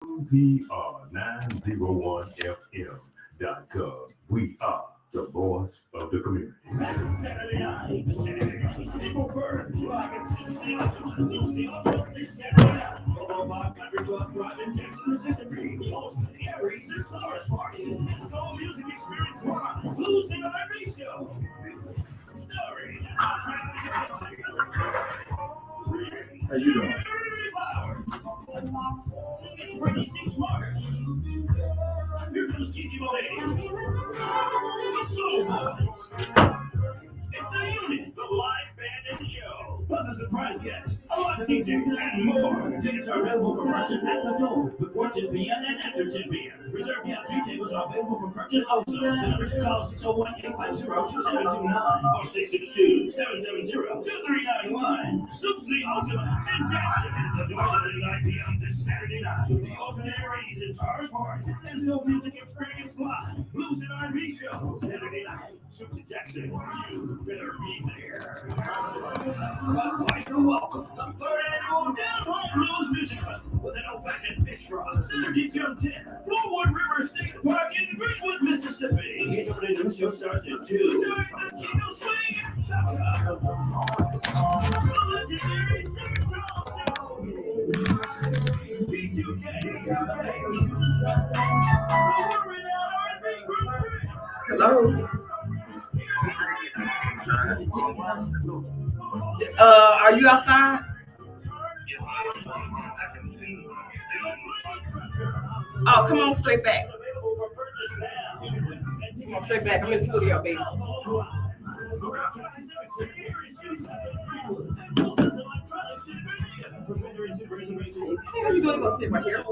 PR 901FM.com. We are the voice of the community. Saturday night, the Saturday night, April 1st, rockin' Tuesday, this Saturday night, 405 Country Club Drive in Jackson, Mississippi. The ultimate Aries and Taurus party. And soul music experience live. Blues and R&B show. Story. How you doing? It's Brittany C. Smart. Here comes Cheesy Monet. The Soul Boys. It's the unit, the live band and show. Plus a surprise guest, a live DJ, and more. Tickets are available for purchase at the door before 10 p.m. and after 10 p.m. Reserve VIP tables are available for purchase also. The numbers to call 601-850-2729 or 662-770-2391. Soups the Ultimate in Jackson. The doors are at 9 p.m. this Saturday night. The alternate Aries and Taurus party and soul music experience live. Blues and R&B show. Saturday night. Soups in Jackson. You better be there. You're welcome. The third annual Down Home Blues Music Festival with an old-fashioned fish fry. Saturday, June 10th. Flowood River State Park in Greenwood, Mississippi. Engagement in the show starts at 2. During the King of Swing and Chaka. The legendary Summer Show. B2K. Hello. Are you outside? Oh, come on straight back. Come on straight back. I'm in the studio, baby. How you doing? Gonna sit right here.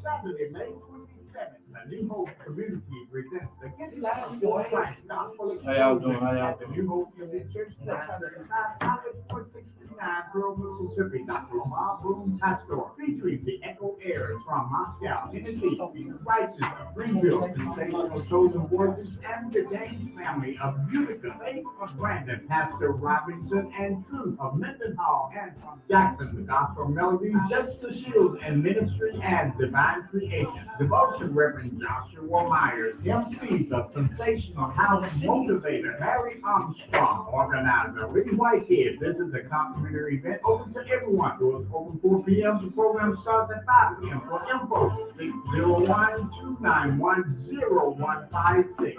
Saturday, May 27th, the New Hope Community presents the Get Loud Joy Gospel. How y'all doing? How y'all At the New Hope Unit Church, 605 College 469, Pearl, Mississippi. Dr. Lamar Boone Pastor, featuring the Echo Airs from Moscow, Tennessee, Righteous, Greenville, Sensational Chosen Voices, and the James family of Utica, Faith of Brandon, Pastor Robinson, and Truth of Mendenhall, and from Jackson, the Gospel Melodies, Just the Shield and Ministry and Divine Creation. Devotion, Reverend Joshua Myers, MC, the Sensational House Motivator, Harry Armstrong, Organizer, Lee Whitehead. This is the complimentary event open to everyone. Doors open 4 p.m. The program starts at 5 p.m. For info, 601-291-0156.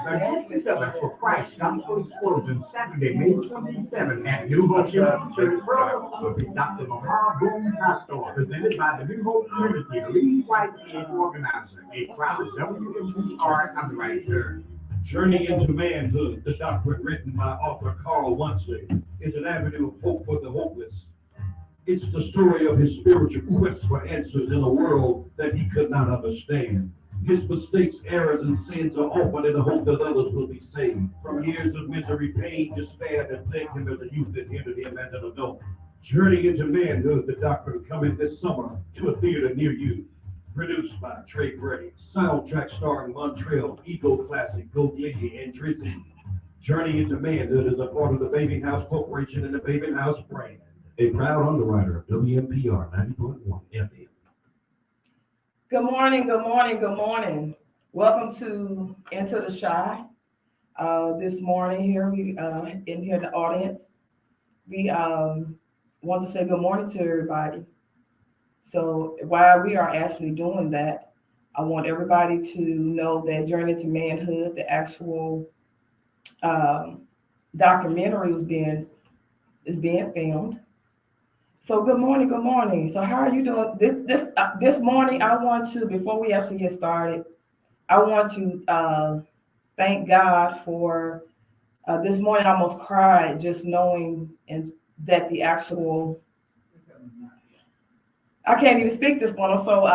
The Get Together for Christ Gospel Explosion, Saturday, May 27th at New Hope Church, with Dr. Lamar Boone Pastor, presented by the New Hope Community, Lee Whitehead organizer, a proud WMPR underwriter. Journey into Manhood, the doctrine written by author Carl Wunsley, is an avenue of hope for the hopeless. It's the story of his spiritual quest for answers in a world that he could not understand. His mistakes, errors, and sins are often in the hope that others will be saved from years of misery, pain, despair that plagued him as a youth and hindered him as an adult. Journey into Manhood, the doctrine, coming this summer to a theater near you. Produced by Trey Gray. Soundtrack starring Montreal, Ego Classic, Gold Lady, and Drizzy. Journey into Manhood is a part of the Baby House Corporation and the Baby House brand. A proud underwriter of WMPR 90.1 FM. Good morning, good morning, good morning. Welcome to Into the Shy. This morning here, we in here in the audience, we want to say good morning to everybody. So while we are actually doing that, I want everybody to know that Journey to Manhood, the actual documentary is being filmed. So good morning, good morning. So how are you doing? This morning, I want to, before we actually get started, I want to thank God for this morning. I almost cried just knowing that the actual, I can't even speak this morning. So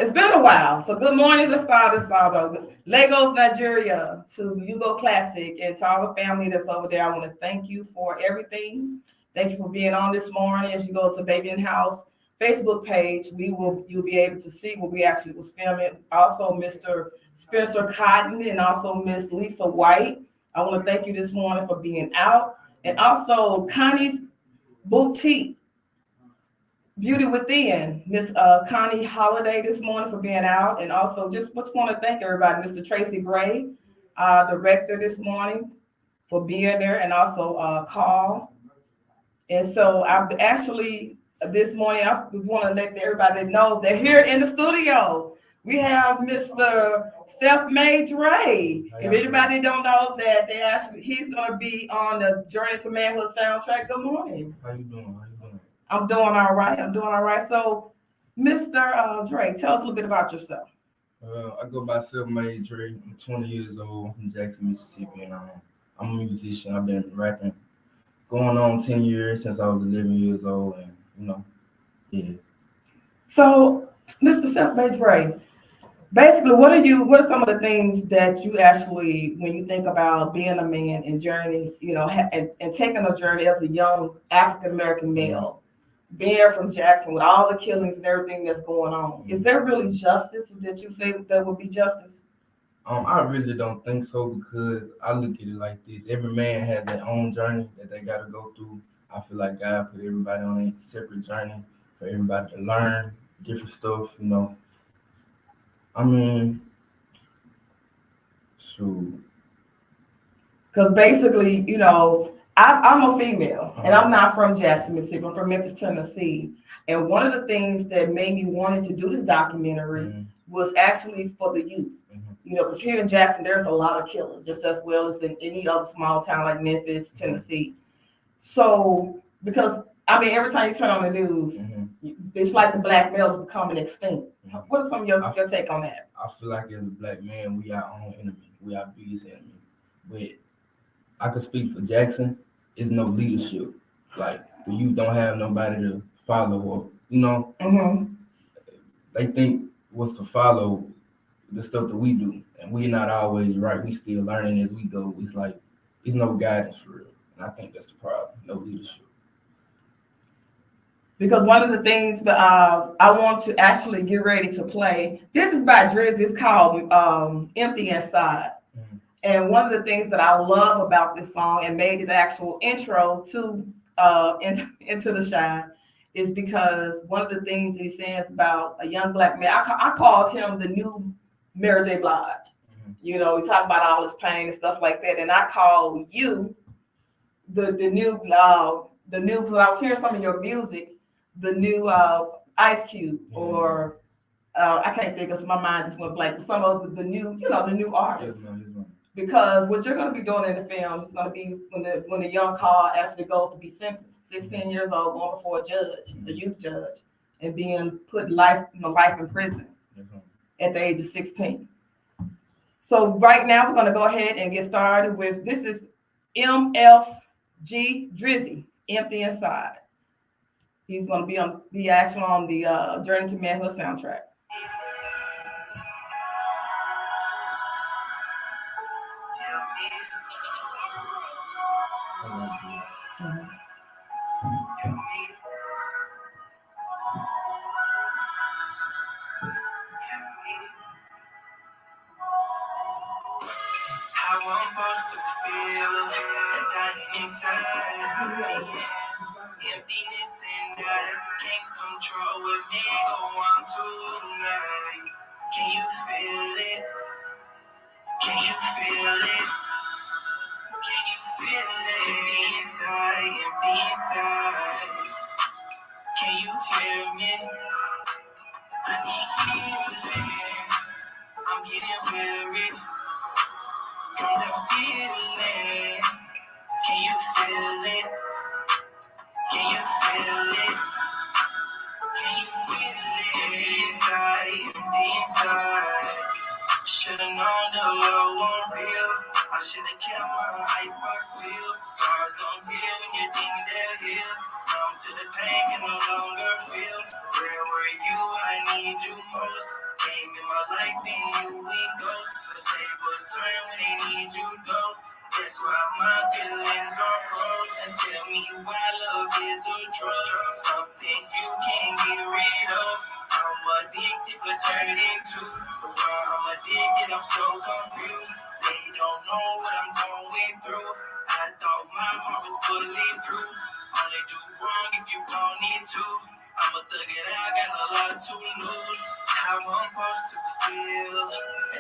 it's been a while. So good morning. Let's start this off. Lagos, Nigeria, to Yugo Classic, and to all the family that's over there. I want to thank you for everything. Thank you for being on this morning. As you go to Baby and House Facebook page, you'll be able to see what we actually was filming. Also, Mr. Spencer Cotton, and also Miss Lisa White. I want to thank you this morning for being out. And also Connie's Boutique, Beauty Within, Miss Connie Holiday this morning for being out. And also just want to thank everybody, Mr. Tracy Gray, director this morning for being there, and also Carl. And so I actually, this morning, I want to let everybody know that here in the studio, we have Mr. SELFMADEDRE. If anybody don't know that, he's going to be on the Journey to Manhood soundtrack. Good morning. How you doing? I'm doing all right. So, Mr. Dre, tell us a little bit about yourself. I go by SELFMADEDRE. I'm 20 years old from Jackson, Mississippi, and I'm a musician. I've been rapping going on 10 years since I was 11 years old, and yeah. So, Mr. SELFMADEDRE, basically, what are some of the things that you actually, when you think about being a man and journey, and taking a journey as a young African American male, being from Jackson with all the killings and everything that's going on, is there really justice that you say that there would be justice? I really don't think so, because I look at it like this: every man has their own journey that they got to go through. I feel like God put everybody on a separate journey for everybody to learn different stuff. I mean, shoot. Because basically, I'm a female, and I'm not from Jackson, Mississippi. I'm from Memphis, Tennessee. And one of the things that made me wanted to do this documentary was actually for the youth. Because here in Jackson, there's a lot of killers, just as well as in any other small town like Memphis, Tennessee. So, because, every time you turn on the news, it's like the black male is becoming extinct. What are some of your take on that? I feel like as a black man, we our own enemy. We our biggest enemy. But I could speak for Jackson. It's no leadership. Like, the youth don't have nobody to follow, or, they think what's to follow the stuff that we do. And we're not always right. We still learning as we go. It's like, it's no guidance for real. And I think that's the problem. No leadership. Because one of the things that I want to actually get ready to play, this is by Drizzy. It's called Empty Inside. And one of the things that I love about this song and made it the actual intro to Into the Shine is because one of the things he says about a young black man, I called him the new Mary J. Blige. We talk about all his pain and stuff like that. And I call you the new, because I was hearing some of your music, the new Ice Cube, or I can't think of, my mind just went blank, but some of the new, the new artists. Because what you're going to be doing in the film is going to be when the young Carl actually goes to be sentenced, 16 years old, going before a judge, a youth judge, and being put life in prison at the age of 16. So right now we're going to go ahead and get started with, this is MFG Drizzy, Empty Inside. He's going to be on the Journey to Manhood soundtrack. How I'm supposed to feel and dying inside. Emptiness and I can't control what may go on tonight. Can you feel it? Can you feel it? Can you feel it? Empty inside. Can you hear me? I need healing. I'm getting weary from the feeling. Can you feel it? Can you feel it? Can you feel it? Empty inside. Should've known the love won't real. I should've kept my icebox sealed. Scars don't heal when you think they'll heal. Numb to the pain can no longer feel. Where were you? I need you most. Came in my life and you ain't ghost. The tables turn when they need you go. That's why my feelings are froze. And tell me why love is a drug. Something you can't get rid of. I'm addicted, but hurting too. Why I'm addicted, I'm so confused. They don't know what I'm going through. I thought my heart was bulletproof. Only do wrong if you want it to. I'm a thug it out, got a lot to lose. How I'm supposed to feel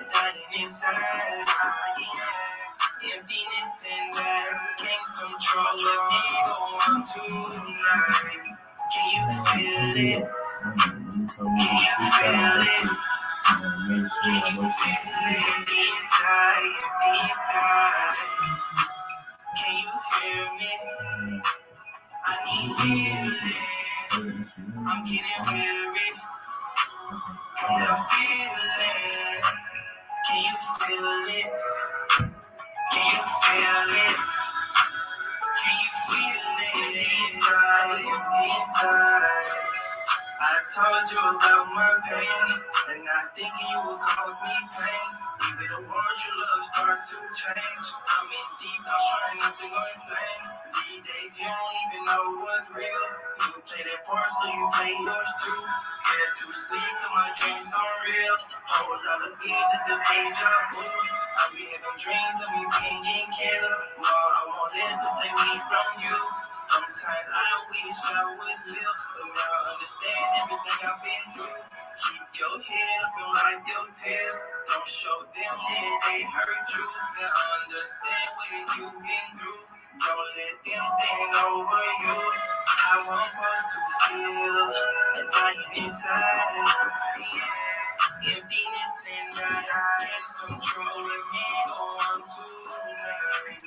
and dying inside. Emptiness and I can't control what me go on tonight. Can you feel it? Can you feel it? Can you feel it inside, inside? Can you hear me? I need healing. I'm getting weary from the feeling. Can you feel it? Can you feel it? Can you feel it inside, inside? I told you about my pain, and not thinking you would cause me pain. Even the ones you love start to change. I'm in deep, I'm trying not to go insane. These days you don't even know what's real. You play that part, so you play yours too. Scared to sleep, cause my dreams aren't real. Whole lot of visions of deja vu. I be having dreams of me being killed. No, I won't let them take me from you. Sometimes I wish I was little, but now I understand everything I've been through. Keep your head up and wipe your tears. Don't show them that they hurt you. Now understand what you've been through. Don't let them stand over you. How I'm supposed to feel and dying inside. Emptiness and I can't control it. Me go on tonight.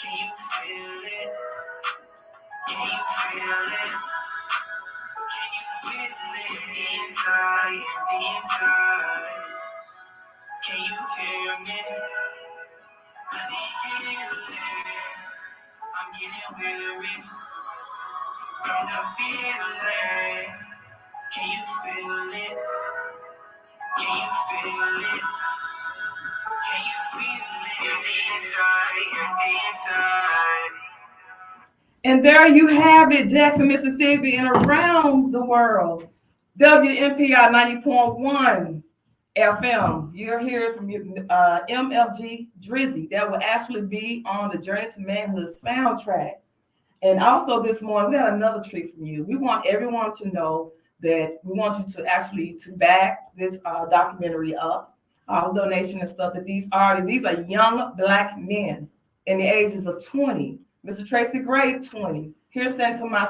Can you feel it? Can you feel it? Can you feel it inside, inside? Can you hear me? I need healing. I'm getting weary from the feeling. Can you feel it? Can you feel it? Can you feel it inside, inside? And there you have it, Jackson, Mississippi, and around the world. WMPI 90.1 FM. You're hearing from MFG Drizzy. That will actually be on the Journey to Manhood soundtrack. And also this morning, we got another treat from you. We want everyone to know that we want you to actually to back this documentary up. All donation and stuff that these are young Black men in the ages of 20. Mr. Tracy Gray, 20. Here sent to my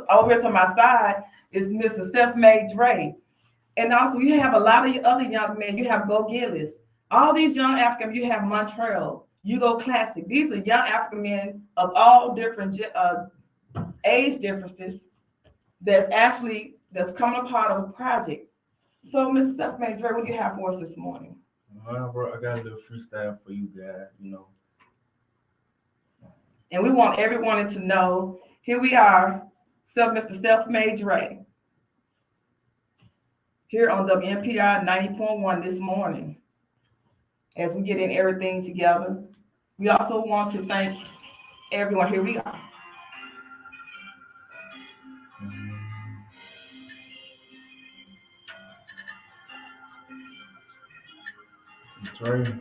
over to my side is Mr. SELFMADEDRE. And also you have a lot of other young men. You have Bo Gillis. All these young African, you have Montreal, Hugo Classic. These are young African men of all different age differences that's coming a part of a project. So, Mr. SELFMADEDRE, what do you have for us this morning? Bro, I got a little freestyle for you guys, you know. And we want everyone to know, here we are, Mr. SELFMADEDRE, here on WMPR 90.1 this morning. As we get in everything together, we also want to thank everyone. Here we are. That's right.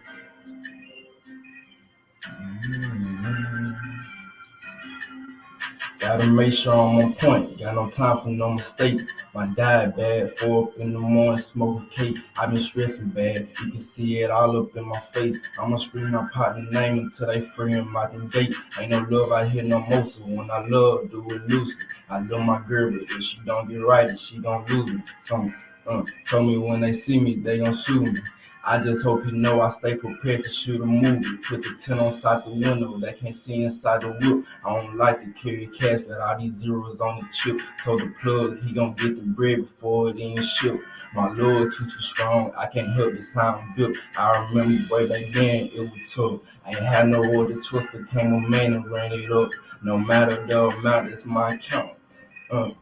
Gotta make sure I'm on point. Got no time for no mistakes. My diet bad. 4 up in the morning, smoking cake. I've been stressing bad. You can see it all up in my face. I'ma scream my partner name until they free him out the gate. Ain't no love out here no more. So when I love, do it loosely. I love my girl, but if she don't get right, she gon' lose me. Told me when they see me, they gon' shoot me. I just hope you know I stay prepared to shoot a movie. Put the 10 on side the window, they can't see inside the whip. I don't like to carry cash, got all these zeros on the chip. Told the plug he gon' get the bread before it even ship. My loyalty too strong, I can't help this how I'm built. I remember way back then, it was tough. I ain't had no other choice, became a man and ran it up. No matter the amount, it's my account. Good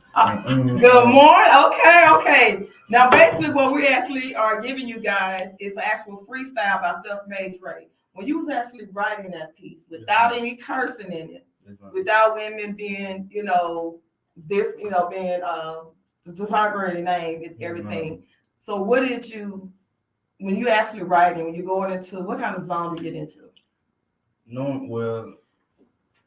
morning. Okay. Now, basically, what we actually are giving you guys is an actual freestyle by SELFMADEDRE. When you was actually writing that piece without any cursing in it, without women being, being the derogatory name, it's everything. So what did you, when you actually writing, when you're going into, what kind of zone do you get into? No, well,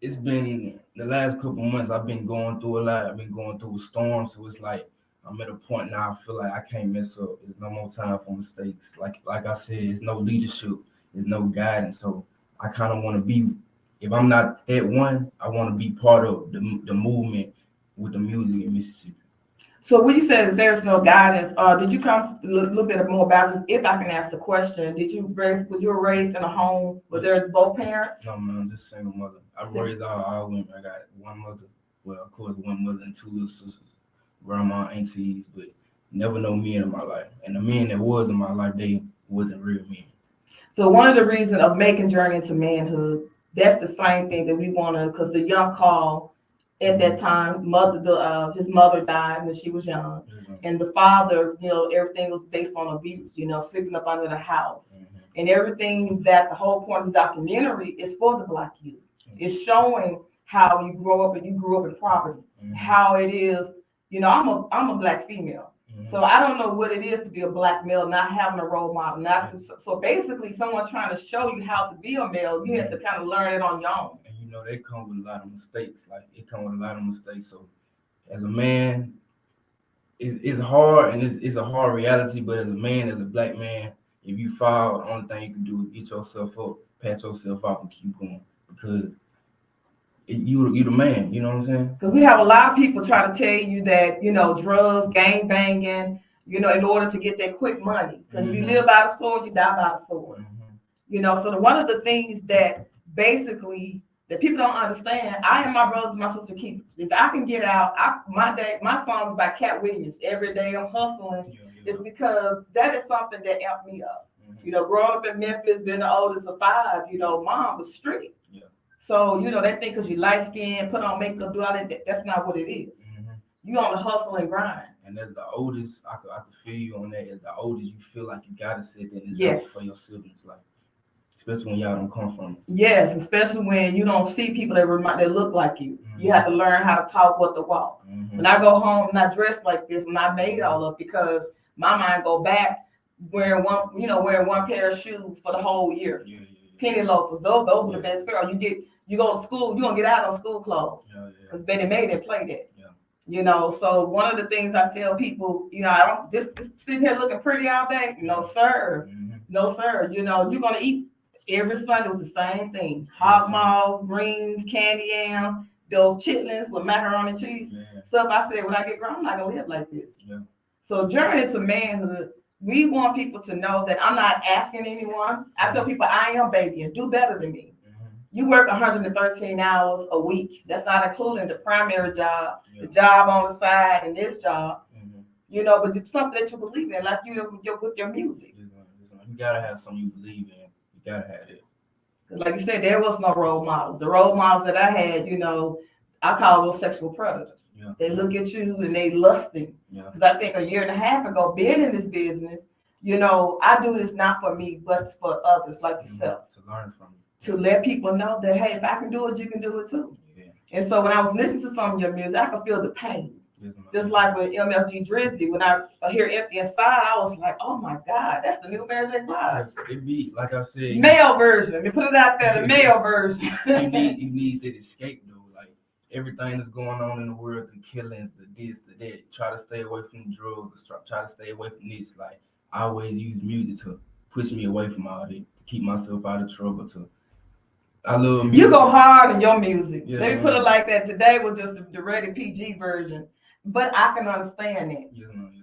it's been the last couple months. I've been going through a lot. I've been going through a storm, so it's like I'm at a point now. I feel like I can't mess up. There's no more time for mistakes. Like I said, it's no leadership. There's no guidance. So I kind of want to be. If I'm not that one, I want to be part of the movement with the music in Mississippi. So when you said that there's no guidance, did you come a little bit more about it? If I can ask the question, was you raised in a home where there both parents? No, man, I'm just single mother. I raised all women. I got one mother. Well, of course, one mother and two little sisters, grandma, aunties, but never no men in my life. And the men that was in my life, they wasn't real men. So one of the reasons of making Journey into Manhood, that's the same thing that we want to, because the young Carl at that time, his mother died when she was young. Mm-hmm. And the father, everything was based on abuse, sleeping up under the house. Mm-hmm. And everything that the whole point of the documentary is for the Black youth. Mm-hmm. It's showing how you grow up and you grew up in poverty, mm-hmm. how it is, I'm a Black female. Mm-hmm. So I don't know what it is to be a Black male, not having a role model. So basically someone trying to show you how to be a male, you have to kind of learn it on your own. They come with a lot of mistakes. So as a man, it's hard, and it's a hard reality. But as a man, as a Black man, if you fall, the only thing you can do is get yourself up, pat yourself up, and keep going, because you the man. You know what I'm saying? Because we have a lot of people try to tell you that drugs, gang banging, in order to get that quick money. Because mm-hmm. if you live by the sword, you die by the sword. Mm-hmm. So one of the things that basically that people don't understand, I and my brothers and my sister keepers. If I can get out, my song is by Cat Williams. Every day I'm hustling. It's because that is something that helped me up. Mm-hmm. Growing up in Memphis, being the oldest of five, mom was strict. Yeah. So, they think because you light skinned, put on makeup, do all that, that's not what it is. Mm-hmm. You on the hustle and grind. And as the oldest, I could feel you on that. As the oldest, you feel like you gotta sit there and yes. for your siblings, especially when y'all don't come from it. Yes, especially when you don't see people that look like you. Mm-hmm. You have to learn how to talk, what to walk. Mm-hmm. When I go home and I dress like this, and I made it all up because my mind go back wearing one pair of shoes for the whole year. Yeah. Penny loafers, those are the best pair. You go to school, you don't get out on school clothes because Betty May didn't play that. Yeah. So one of the things I tell people, I don't just sitting here looking pretty all day. No, sir. Mm-hmm. No, sir. You're gonna eat. Every Sunday was the same thing. Hog maws, greens, candy yams, those chitlins with macaroni and cheese. Yeah. So if I said, when I get grown, I'm not going to live like this. Yeah. So Journey to Manhood, we want people to know that I'm not asking anyone. I tell people I am baby and do better than me. Mm-hmm. You work 113 hours a week. That's not including the primary job, the job on the side, and this job. Mm-hmm. But it's something that you believe in, like you with your music. You got to have something you believe in. Gotta have it. Like you said, there was no role models. The role models that I had, I call those sexual predators. Yeah. They look at you and they lusting. Because I think a year and a half ago, being in this business, I do this not for me, but for others like yourself. To learn from you. To let people know that, hey, if I can do it, you can do it too. Yeah. And so when I was listening to some of your music, I could feel the pain. Just like with MFG Drizzy, when I hear Empty Inside, I was like, oh my God, that's the new Mary J. Blige. It be, like I said, male version. Let me put it out there, the male version. you need that escape though. Like everything that's going on in the world, the killings, the this, the that. Try to stay away from drugs, try to stay away from this. Like I always use music to push me away from all that, to keep myself out of trouble. I love music. You go hard in your music. Yeah, let me put it like that. Today was just the rated PG version. But I can understand it. Yes, ma'am.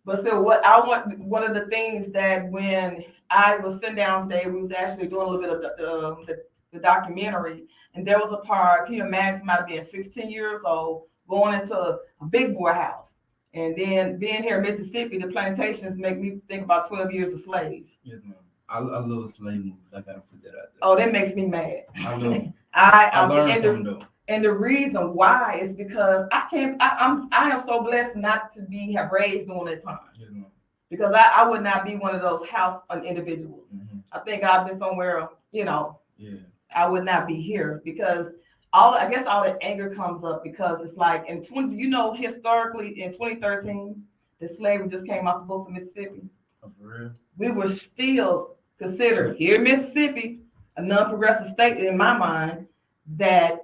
But so one of the things that when I was sitting downstairs, we was actually doing a little bit of the documentary, and there was a part, can you imagine somebody being 16 years old, going into a big boy house, and then being here in Mississippi, the plantations make me think about 12 years a slave. Yes, ma'am. I love slave movies. I gotta put that out there. Oh, that makes me mad. I love I learned from them though. And the reason why is because I am so blessed not to have raised during that time. Mm-hmm. Because I would not be one of those house individuals. Mm-hmm. I think I've been somewhere, I would not be here because I guess all the anger comes up because it's like historically in 2013, the slavery just came off the books of Mississippi. Oh, for real? We were still considered here in Mississippi a non-progressive state in my mind that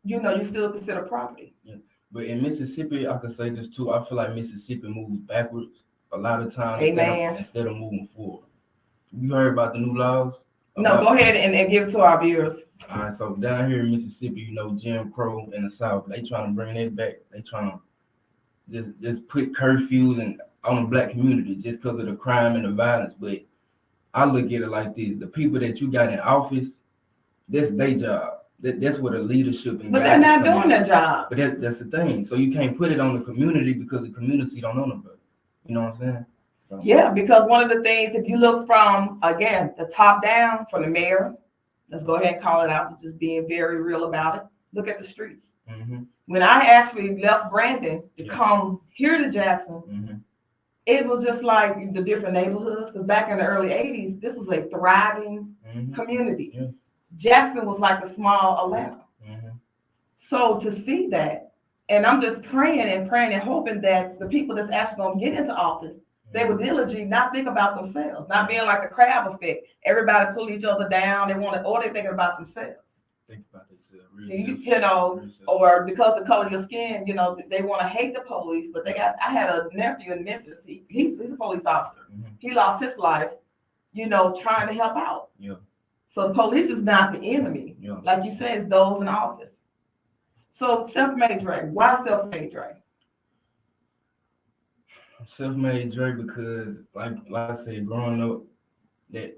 you still consider property. Yeah. But in Mississippi, I could say this too. I feel like Mississippi moves backwards a lot of times instead of moving forward. You heard about the new laws? No, go ahead and give it to our viewers. All right, so down here in Mississippi, Jim Crow in the South, they trying to bring it back. They trying to just put curfews on the black community just because of the crime and the violence. But I look at it like this: the people that you got in office, that's their job. That's where the leadership and but they're not doing their job. But that's the thing. So you can't put it on the community because the community don't know nobody. You know what I'm saying? So. Yeah, because one of the things, if you look from again the top down, from the mayor, let's go ahead and call it out, just being very real about it. Look at the streets. Mm-hmm. When I actually left Brandon to come here to Jackson, mm-hmm. it was just like the different neighborhoods. Because back in the early '80s, this was a thriving community. Yeah. Jackson was like a small Atlanta. Mm-hmm. So to see that, and I'm just praying and hoping that the people that's actually going to get into office, they will diligently not think about themselves, not being like the crab effect. Everybody pull each other down. Or they're thinking about themselves. Think about themselves. Or because of the color of your skin, they want to hate the police. But I had a nephew in Memphis. He's a police officer. Mm-hmm. He lost his life, trying to help out. Yeah. So the police is not the enemy. Yeah. Like you said, it's those in office. So self-made Dre. Why self-made Dre? Self-made Dre because, like I said, growing up, that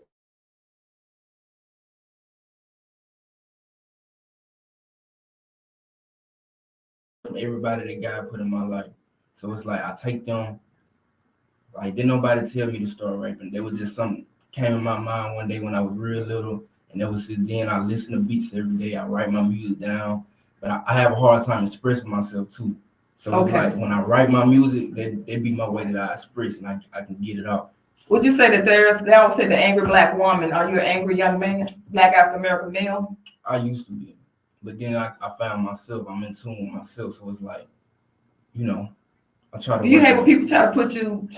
everybody that God put in my life. So it's like I take them. Like didn't nobody tell me to start rapping. There was just something came in my mind one day when I was real little, and that was then I listen to beats every day. I write my music down, but I have a hard time expressing myself too. So It's like when I write my music, that be my way that I express, and I can get it out. Would you say that they always say the angry black woman? Are you an angry young man, black African American male? I used to be, but then I found myself. I'm in tune with myself, so it's like, I try to. Do you hate when people try to put you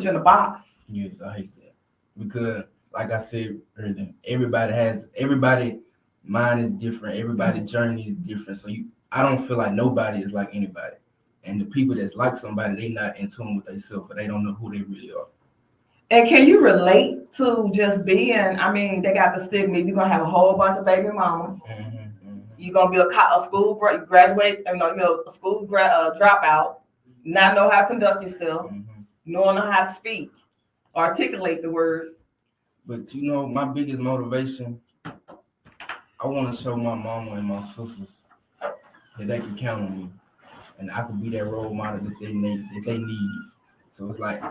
in a box? Yes, I hate that because, like I said earlier, everybody mind is different. Everybody's journey is different. So I don't feel like nobody is like anybody. And the people that's like somebody, they not in tune with themselves, or they don't know who they really are. And can you relate to just being? I mean, they got the stigma. You're gonna have a whole bunch of baby mamas. Mm-hmm, mm-hmm. You're gonna be a school graduate, a school dropout, not know how to conduct yourself, knowing how to speak, articulate the words. But my biggest motivation, I want to show my mama and my sisters that they can count on me, and I can be that role model that they need. So it's like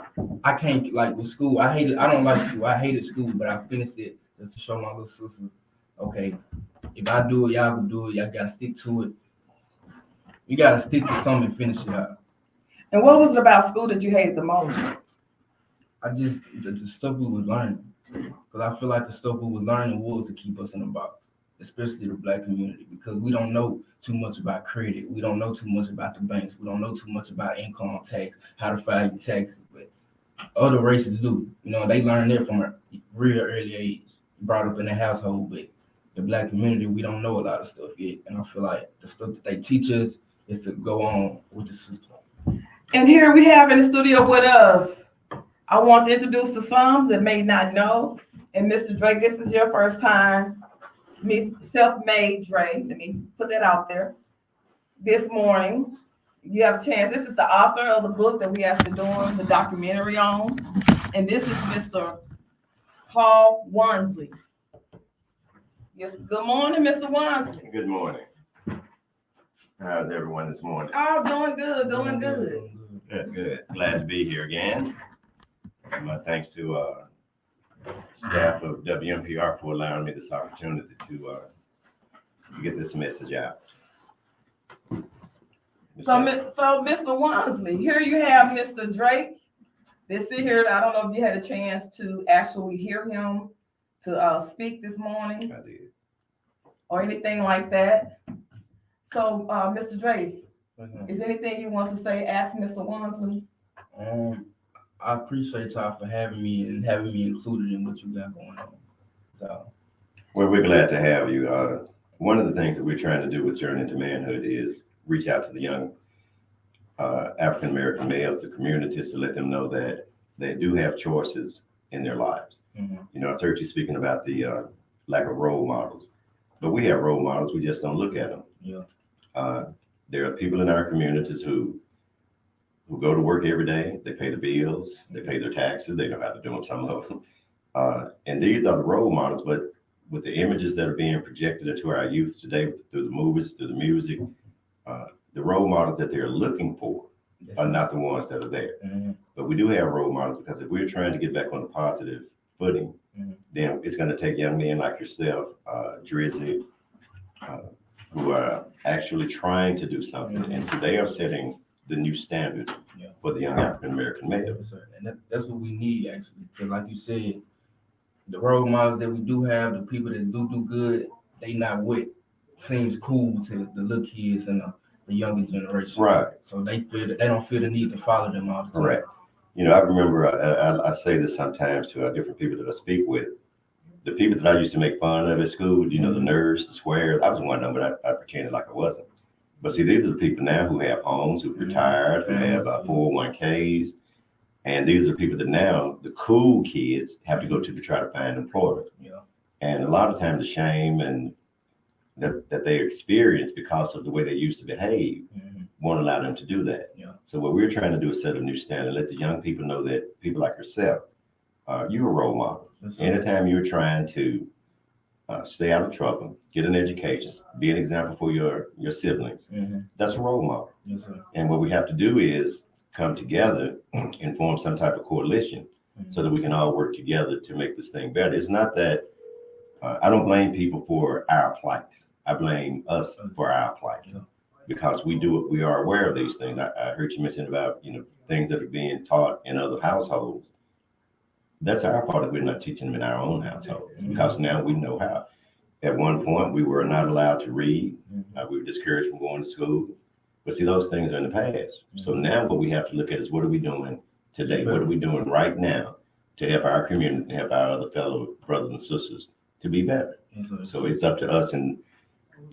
I can't with school. I don't like school. I hated school, but I finished it just to show my little sisters, okay, if I do it, y'all can do it. Y'all gotta stick to it. You gotta stick to something and finish it out. And what was it about school that you hated the most? The stuff we was learning, because I feel like the stuff we was learning was to keep us in a box, especially the black community, because we don't know too much about credit. We don't know too much about the banks. We don't know too much about income tax, how to file your taxes. But other races do. They learn that from a real early age, brought up in the household. But the black community, we don't know a lot of stuff yet. And I feel like the stuff that they teach us is to go on with the system. And here we have in the studio with us, I want to introduce to some that may not know. And Mr. Drake, this is your first time, self-made Dre. Let me put that out there. This morning, you have a chance. This is the author of the book that we actually doing the documentary on. And this is Mr. Paul Wansley. Yes, good morning, Mr. Wansley. Good morning. How's everyone this morning? Oh, doing good. That's good. Glad to be here again. My thanks to staff of WMPR for allowing me this opportunity to get this message out. So Mr. Wansley, here you have Mr. Drake. This is here. I don't know if you had a chance to actually hear him to speak this morning. I did. or anything like that. So, Mr. Dre, Mhm. is there anything you want to say? Ask Mr. Wansley. I appreciate y'all for having me and having me included in what you got going on. So, Well, we're glad to have you. One of the things that we're trying to do with Journey into Manhood is reach out to the young African American males, the communities, to let them know that they do have choices in their lives. mhm. You know, I've heard you speaking about the lack of role models, but we have role models. We just don't look at them. Yeah. There are people in our communities who go to work every day. They pay the bills. They pay their taxes. They know how to do them. Some of them, and these are the role models. But with the images that are being projected into our youth today through the movies, through the music, the role models that they're looking for are not the ones that are there. Mhm. But we do have role models, because if we're trying to get back on a positive footing, Mhm. then it's going to take young men like yourself, Drizzy, who are actually trying to do something. And so they are setting the new standard Yeah. for the young African American male. Yes, sir. And that's what we need, actually. Because like you said, the role models that we do have, the people that do good, they not what seems cool to the little kids and the younger generation. Right. So they don't feel the need to follow them all the time. Correct. You know, I remember, I say this sometimes to different people that I speak with. The people that I used to make fun of at school, you know, the nerds, the squares, I was one of them, but I pretended like I wasn't. But see, these are the people now who have homes, who've retired, who have 401ks. And these are people that now, the cool kids, have to go to try to find employment. Yeah. And a lot of times the shame and that they experience because of the way they used to behave Mhm. won't allow them to do that. Yeah. So what we're trying to do is set a new standard, let the young people know that people like yourself, you're a role model. Yes, sir. Anytime you're trying to stay out of trouble, get an education, be an example for your siblings, Mhm. that's a role model. Yes, sir. And what we have to do is come together and form some type of coalition so that we can all work together to make this thing better. It's not that I don't blame people for our plight. I blame us for our plight, because we are aware of these things. I heard you mention about, you know, things that are being taught in other households. That's our fault if we're not teaching them in our own household, because now we know how. At one point, we were not allowed to read. We were discouraged from going to school. But see, those things are in the past. So now what we have to look at is, what are we doing today? What are we doing right now to help our community, to help our other fellow brothers and sisters to be better? Yes, sir. So it's up to us. And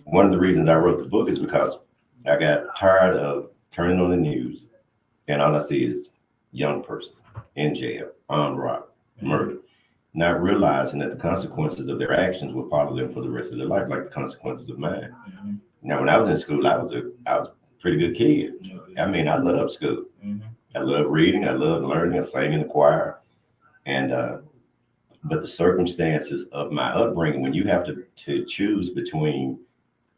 one of the reasons I wrote the book is because I got tired of turning on the news and all I see is young person in jail, armed robbery, murder, not realizing that the consequences of their actions will follow them for the rest of their life, like the consequences of mine. Mhm. Now, when I was in school, I was a pretty good kid. Yeah. I mean, I loved school. Mhm. I loved reading. I loved learning. I sang in the choir. And but the circumstances of my upbringing, when you have to choose between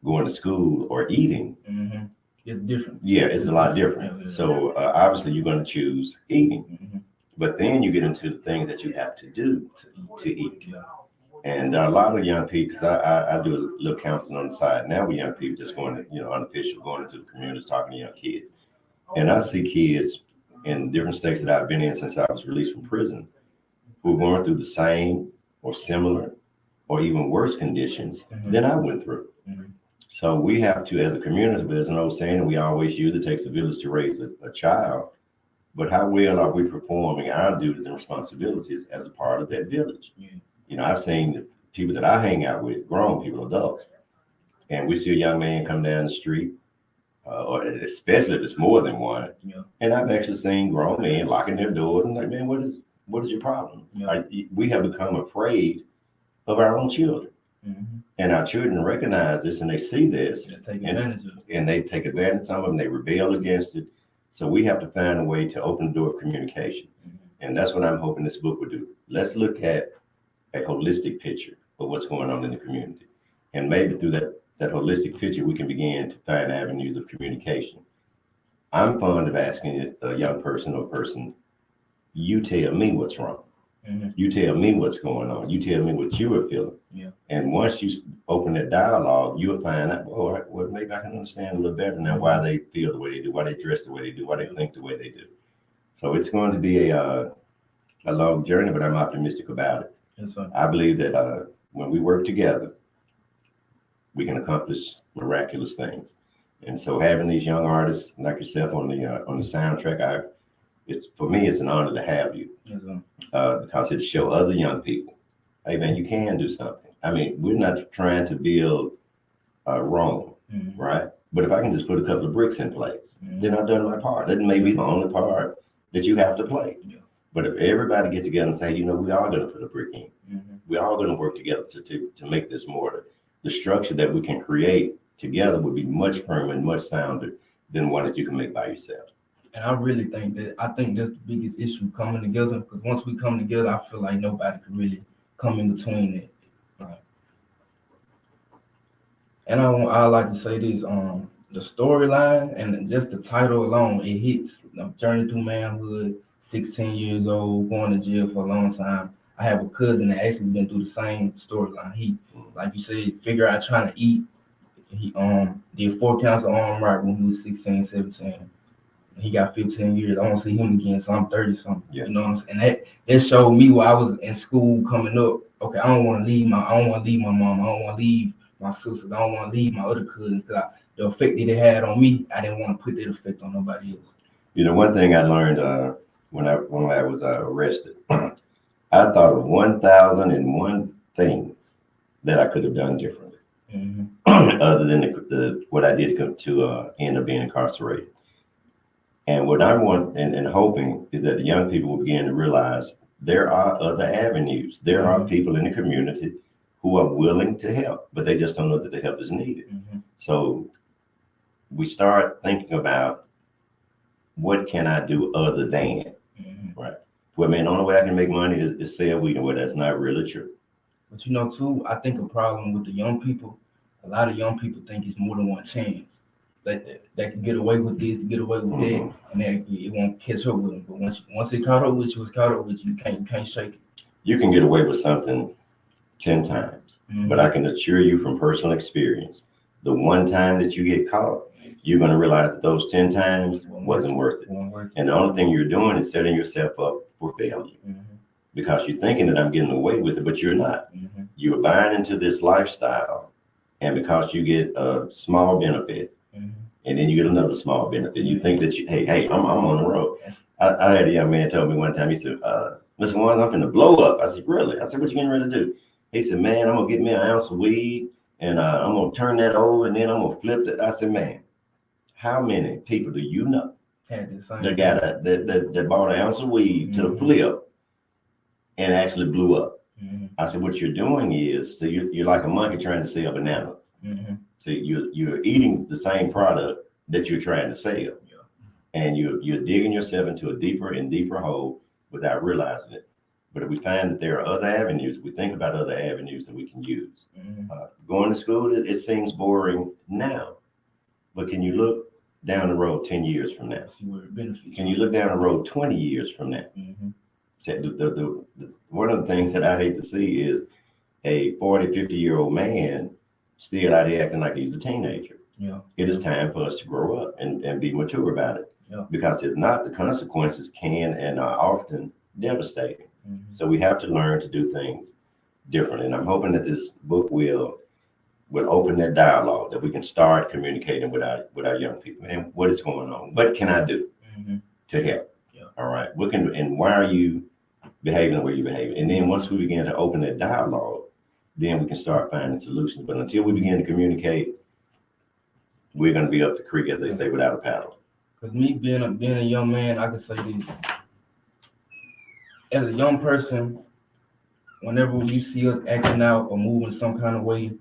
going to school or eating, Mhm. It's different. yeah, it's a lot different. Yeah. So obviously, you're going to choose eating. Mhm. But then you get into the things that you have to do to eat. Yeah. And a lot of young people, because I do a little counseling on the side now with young people, just going to, you know, unofficial, going into the communities, talking to young kids. And I see kids in different states that I've been in since I was released from prison, who are going through the same or similar or even worse conditions than I went through. Mhm. So we have to, as a community, there's an old saying we always use, it takes a village to raise a child. But how well are we performing our duties and responsibilities as a part of that village? Yeah. You know, I've seen the people that I hang out with, grown people, adults, and we see a young man come down the street, or especially if it's more than one. Yeah. And I've actually seen grown men locking their doors and like, man, what is your problem? Yeah. We have become afraid of our own children, Mhm. and our children recognize this and they see this, Yeah, take advantage of it. and they take advantage of some of them. They rebel against it. So we have to find a way to open the door of communication. Mhm. And that's what I'm hoping this book would do. Let's look at a holistic picture of what's going on in the community. And maybe through that holistic picture, we can begin to find avenues of communication. I'm fond of asking a young person or person, you tell me what's wrong. Mhm. You tell me what's going on. You tell me what you are feeling. Yeah. And once you open that dialogue, you'll find out, well, maybe I can understand a little better now why they feel the way they do, why they dress the way they do, why they think the way they do. So it's going to be a long journey, but I'm optimistic about it. Yes, sir. I believe that when we work together, we can accomplish miraculous things. And so having these young artists like yourself on the soundtrack, it's for me, it's an honor to have you, because it show other young people, hey man, you can do something. I mean, we're not trying to build Rome, right? But if I can just put a couple of bricks in place, then I've done my part. That may be the only part that you have to play. Yeah. But if everybody get together and say, you know, we are going to put a brick in, we are going to work together to make this more, the structure that we can create together would be much firmer and much sounder than one that you can make by yourself. And I really think that's the biggest issue, coming together. Because once we come together, I feel like nobody can really come in between it. Right. And I like to say this, the storyline and just the title alone, it hits. Journey through manhood, 16 years old, going to jail for a long time. I have a cousin that actually been through the same storyline. He, like you said, figure out trying to eat. He did 4 counts of armed robbery when he was 16, 17. He got 15 years. I won't see him again, so I'm 30 something. Yeah. You know what I'm saying? And that showed me while I was in school coming up. Okay, I don't want to leave my mom. I don't want to leave my sisters. I don't want to leave my other cousins, because the effect that it had on me, I didn't want to put that effect on nobody else. You know, one thing I learned when I was arrested, I thought of 1,001 things that I could have done differently, other than what I did to end up being incarcerated. And what I want and hoping is that the young people will begin to realize there are other avenues. There are people in the community who are willing to help, but they just don't know that the help is needed. So we start thinking about, what can I do other than, right? Well, man, the only way I can make money is sell weed, and well, that's not really true. But you know, too, I think a problem with the young people, a lot of young people think it's more than one chance. That can get away with this, get away with that, and it won't catch up with them. But once it caught up with you, it's caught up with you. You can't shake it. You can get away with something 10 times, but I can assure you from personal experience, the one time that you get caught, you're going to realize that those 10 times wasn't worth it. And the only thing you're doing is setting yourself up for failure, because you're thinking that I'm getting away with it, but you're not. You're buying into this lifestyle, and because you get a small benefit, and then you get another small benefit, you think that hey, I'm on the road. I had a young man tell me one time, he said, Mr. Warren, I'm finna blow up. I said, really? I said, what you getting ready to do? He said, man, I'm gonna get me an ounce of weed, and I'm gonna turn that over, and then I'm gonna flip it. I said, man, how many people do you know that bought an ounce of weed to flip and actually blew up? I said, what you're doing is, so you're like a monkey trying to sell bananas. So you're eating the same product that you're trying to sell, and you're digging yourself into a deeper and deeper hole without realizing it. But if we find that there are other avenues, we think about other avenues that we can use. Going to school, it seems boring now, but can you look down the road 10 years from now? See where it benefits. Can you look down the road 20 years from now? So one of the things that I hate to see is a 40, 50-year-old man still out here acting like he's a teenager. It is time for us to grow up and be mature about it. Because if not, the consequences can and are often devastating. So we have to learn to do things differently. And I'm hoping that this book will open that dialogue, that we can start communicating with our young people. Man, what is going on? What can I do to help? All right. And why are you behaving the way you behave? And then once we begin to open that dialogue, then we can start finding solutions. But until we begin to communicate, we're going to be up the creek, as they say, without a paddle. Because me being a young man, I can say this. As a young person, whenever you see us acting out or moving some kind of way,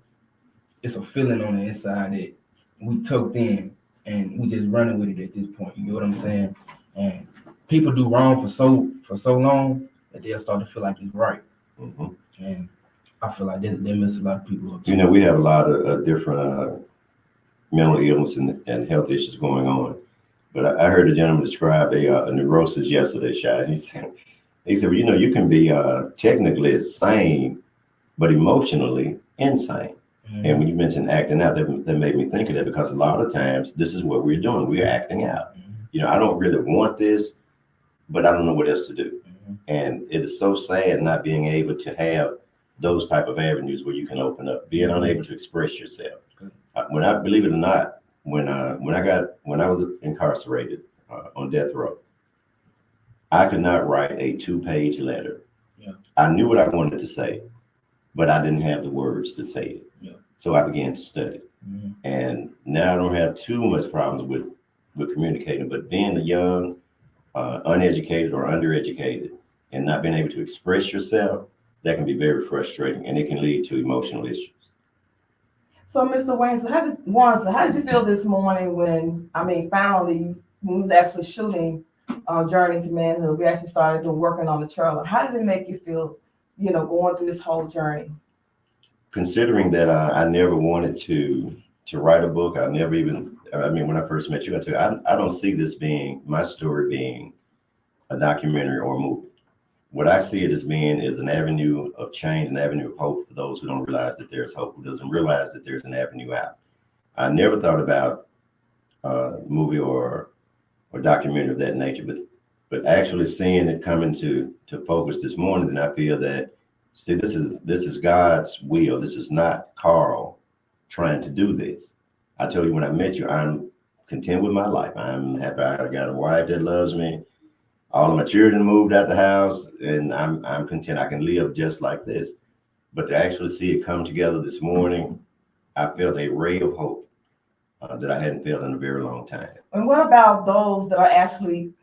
it's a feeling on the inside that we tucked in and we just running with it at this point. You get what I'm saying? And people do wrong for so long that they'll start to feel like it's right. And I feel like they mess a lot of people up. You know, we have a lot of different mental illness and health issues going on. But I heard a gentleman describe a neurosis yesterday, Shai. He said, well, you know, you can be technically sane, but emotionally insane. And when you mentioned acting out, that made me think of that, because a lot of times this is what we're doing. We're acting out. You know, I don't really want this, but I don't know what else to do. And it is so sad not being able to have those type of avenues where you can open up, being unable to express yourself. When I believe it or not, when I was incarcerated on death row, I could not write a 2-page letter. Yeah. I knew what I wanted to say, but I didn't have the words to say it. Yeah. So I began to study. Mm-hmm. And now I don't have too much problems with communicating, but being a young, uneducated or undereducated and not being able to express yourself, that can be very frustrating, and it can lead to emotional issues. So, Mr. Wayne, how did you feel this morning when, finally, when we was actually shooting Journey to Manhood, we actually started working on the trailer. How did it make you feel, going through this whole journey? Considering that I never wanted to write a book, I never even, when I first met you, I don't see this being, my story being a documentary or a movie. What I see it as being is an avenue of change, an avenue of hope for those who don't realize that there's hope, who doesn't realize that there's an avenue out. I never thought about a movie or documentary of that nature, but actually seeing it come into focus this morning, and I feel that, see, this is God's will. This is not Carl trying to do this. I told you when I met you, I'm content with my life. I'm happy. I got a wife that loves me. All of my children moved out the house, and I'm content. I can live just like this. But to actually see it come together this morning, I felt a ray of hope that I hadn't felt in a very long time. And what about those that are actually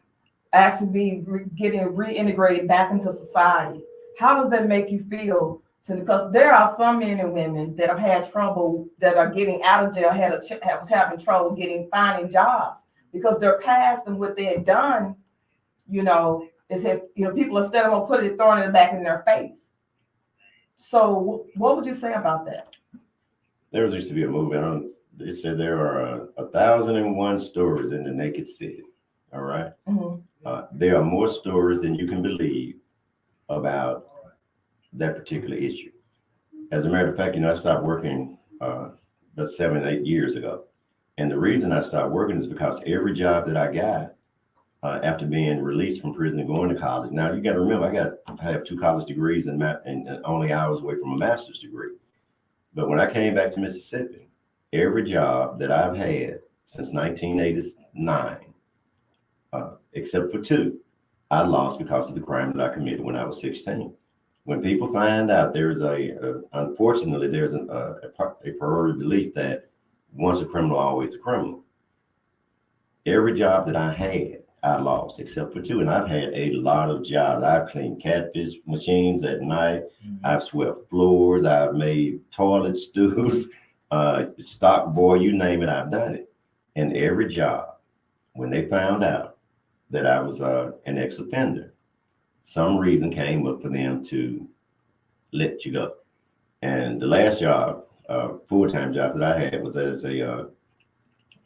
getting reintegrated back into society? How does that make you feel? Because there are some men and women that have had trouble, that are getting out of jail, having trouble finding jobs because their past and what they had done, people instead of throwing it back in their face. So what would you say about that? There used to be a movie. They said there are 1,001 stories in the naked city. All right. Mm-hmm. There are more stories than you can believe about that particular issue. As a matter of fact, I stopped working about 7-8 years ago. And the reason I stopped working is because every job that I got after being released from prison and going to college. Now you got to remember, I have 2 college degrees and only hours away from a master's degree. But when I came back to Mississippi, every job that I've had since 1989, except for 2, I lost because of the crime that I committed when I was 16. When people find out, unfortunately, there's a priority belief that once a criminal, always a criminal. Every job that I had, I lost, except for 2. And I've had a lot of jobs. I've cleaned catfish machines at night. Mm-hmm. I've swept floors. I've made toilet stools, stock boy, you name it, I've done it. And every job, when they found out that I was an ex-offender, some reason came up for them to let you go. And the last job, full-time job that I had was as a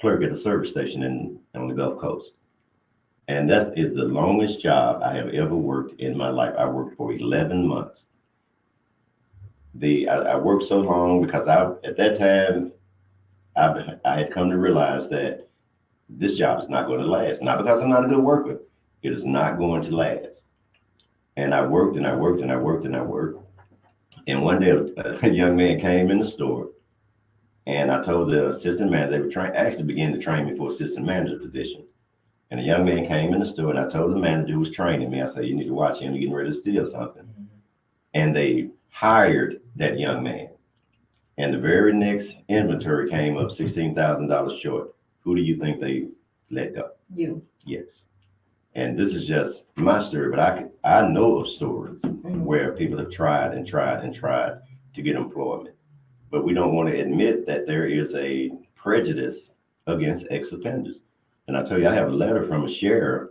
clerk at a service station on the Gulf Coast. And that is the longest job I have ever worked in my life. I worked for 11 months. I worked so long because at that time, I had come to realize that this job is not going to last. Not because I'm not a good worker. It is not going to last. And I worked and I worked and I worked and I worked. And one day a young man came in the store, and I told the assistant manager, they were actually began to train me for assistant manager position. And a young man came in the store, and I told the manager who was training me, I said, you need to watch him, you're getting ready to steal something. Mm-hmm. And they hired that young man. And the very next inventory came up $16,000 short. Who do you think they let go? You. Yes. And this is just my story, but I know of stories where people have tried and tried and tried to get employment. But we don't want to admit that there is a prejudice against ex-offenders. And I tell you, I have a letter from a sheriff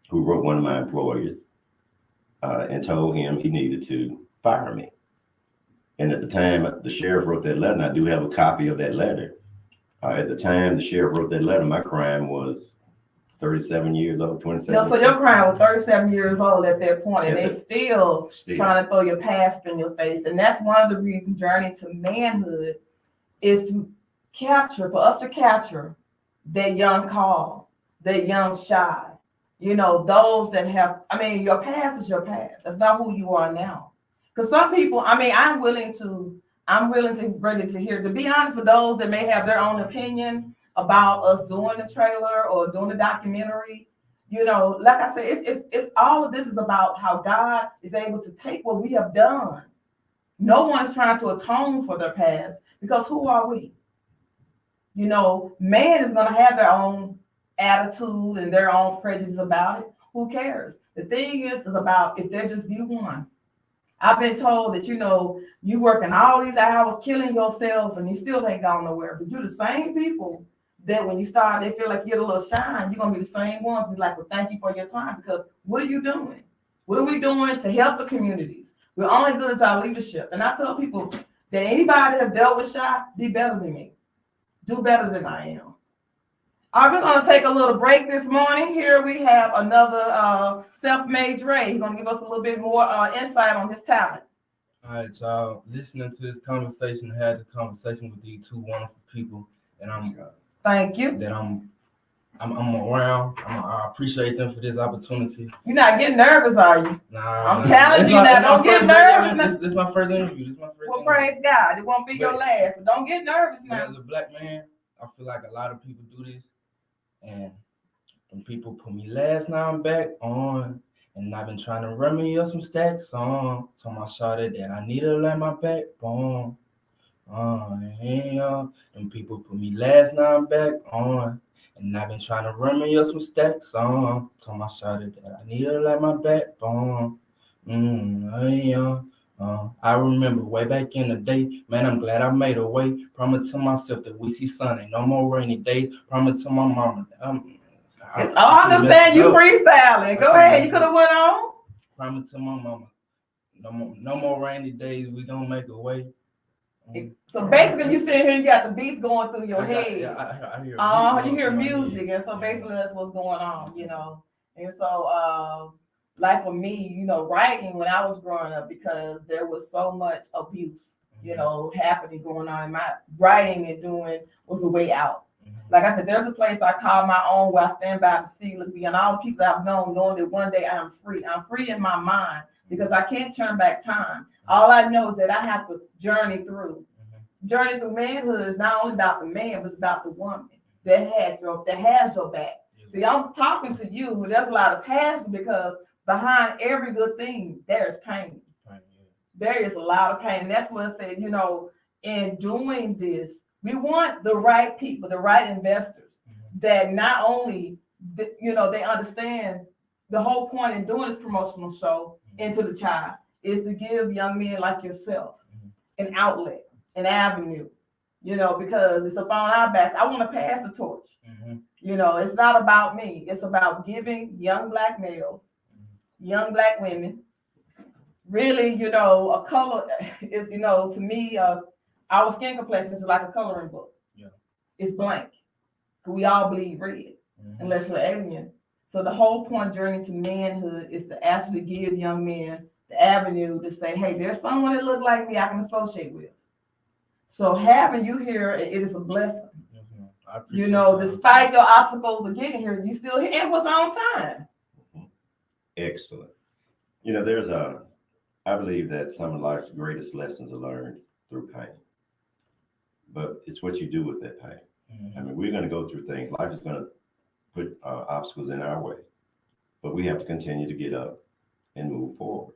who wrote one of my employers and told him he needed to fire me. And at the time the sheriff wrote that letter, and I do have a copy of that letter. At the time the sheriff wrote that letter, my crime was 37 years old, 27. So your crime was 37 years old at that point, and they still trying to throw your past in your face. And that's one of the reasons Journey to Manhood is for us to capture that young Carl, that young Shy, those that have, your past is your past. That's not who you are now. Because some people, I mean, I'm willing to ready to hear, to be honest, with those that may have their own opinion about us doing the trailer or doing the documentary. You know, like I said, it's all of this is about how God is able to take what we have done. No one's trying to atone for their past, because who are we? You know, man is going to have their own attitude and their own prejudice about it. Who cares? The thing is about if they're just view one. I've been told that, you know, you working all these hours, killing yourself, and you still ain't gone nowhere. But you're the same people that when you start, they feel like you get a little shine. You're going to be the same one. Be like, well, thank you for your time. Because what are you doing? What are we doing to help the communities? We're only good as our leadership. And I tell people that anybody that have dealt with shy, be better than me. Do better than I am. All right, we're going to take a little break this morning. Here we have another Self-Made He's going to give us a little bit more insight on his talent. All right, y'all. Listening to this conversation, had the conversation with these two wonderful people, and Thank you. that I'm around. I appreciate them for this opportunity. You're not getting nervous, are you? Nah, I'm challenging you now. Don't get nervous. This is my first interview. Well, praise God. It won't be your last, but don't get nervous now. As a black man, I feel like a lot of people do this, and when people put me last now I'm back on, and I've been trying to run me up some stacks on. Told my shawty that I need to let my backbone. And people put me last now I'm back on, and I've been trying to run me up some stacks on. Told my shawty that I need to let my backbone. I remember way back in the day, man, I'm glad I made a way. Promise to myself that we see sun and no more rainy days. Promise to my mama. I understand you freestyling. Go ahead. You could have went on. Promise to my mama. No more rainy days. We gonna make a way. So basically, you sitting here, you got the beats going through your head. I hear. You hear music, and so basically that's what's going on, you know. And so, like for me, you know, writing when I was growing up, because there was so much abuse, you know, happening going on in my writing and doing was a way out. Like I said, there's a place I call my own where I stand by the sea, look beyond all the people I've known, knowing that one day I'm free. I'm free in my mind because I can't turn back time. All I know is that I have to journey through. Journey through manhood is not only about the man, but it's about the woman that has your back. See, I'm talking to you, but there's a lot of passion, because behind every good thing, there's pain. There is a lot of pain. And that's what I said, you know, in doing this, we want the right people, the right investors that not only, you know, they understand the whole point in doing this promotional show Into the Child is to give young men like yourself an outlet, an avenue, you know, because it's upon our backs. I want to pass the torch. You know, it's not about me. It's about giving young black males, young black women, really, you know, a color is, you know, to me, our skin complexion is like a coloring book. Yeah. It's blank. We all bleed red, unless you're alien. So the whole point journey to manhood is to actually give young men the avenue to say, hey, there's someone that looks like me I can associate with. So having you here, it is a blessing. You know, despite your obstacles of getting here, you still here, and it was on time. Excellent. You know, I believe that some of life's greatest lessons are learned through pain. But it's what you do with that pain. I mean, we're going to go through things. Life is going to put obstacles in our way. But we have to continue to get up and move forward.